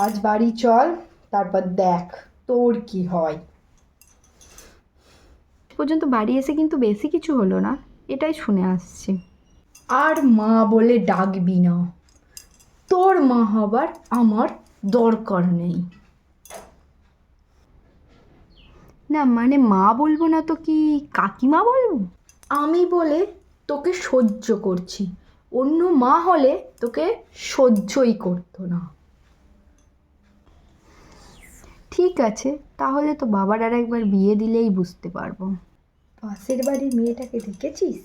আজ বাড়ি চল, তারপর দেখ তোর কি হয়। পর্যন্ত বাড়ি এসে কিন্তু বেশি কিছু হলো না, এটাই শুনে আসছি। আর মা বলে ডাকবি না, তোর মা হবার আমার দরকার নেই। না মানে মা বলবো না তো কি কাকিমা বলবো? আমি বলে তোকে সহ্য করছি, অন্য মা হলে তোকে সহ্যই করতো না। ঠিক আছে, তাহলে তো বাবার আর একবার বিয়ে দিলেই বুঝতে পারবো। পাশের বাড়ির মেয়েটাকে দেখেছিস,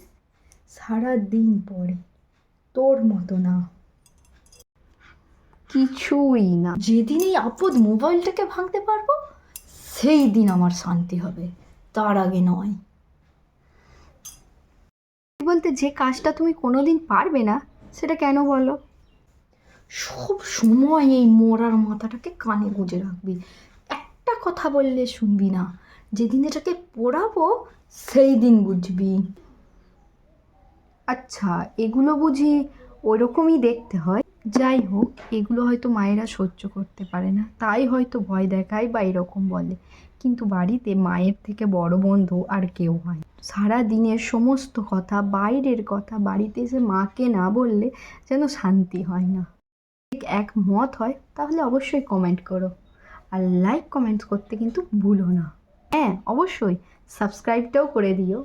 সারা দিন পড়ে, তোর মতো না। কিছুই না। যেদিন এই আপদ মোবাইলটাকে ভাঙতে পারবো সেই দিন আমার শান্তি হবে, তার আগে নয়। বলতে যে কাজটা তুমি কোনোদিন পারবে না সেটা কেন বলো? সব সময় এই মরার মাথাটাকে কানে গুঁজে রাখবি, একটা কথা বললে শুনবি না। যেদিন এটাকে পোড়াবো সেই দিন বুঝবি। আচ্ছা, এগুলো বুঝি ওরকমই দেখতে হয়? যাই হোক, এগুলো হয়তো মায়েরা সহ্য করতে পারে না, তাই হয়তো ভয় দেখায় বা এরকম বলে। কিন্তু বাড়িতে মায়ের থেকে বড় বন্ধু আর কেউ হয় না। সারা দিনের সমস্ত কথা, বাইরের কথা বাড়িতে এসে মাকে না বললে যেন শান্তি হয় না। একমত হয় তাহলে অবশ্যই কমেন্ট করো, আর লাইক কমেন্ট করতে কিন্তু ভুলো না। হ্যাঁ অবশ্যই সাবস্ক্রাইবটাও করে দিও।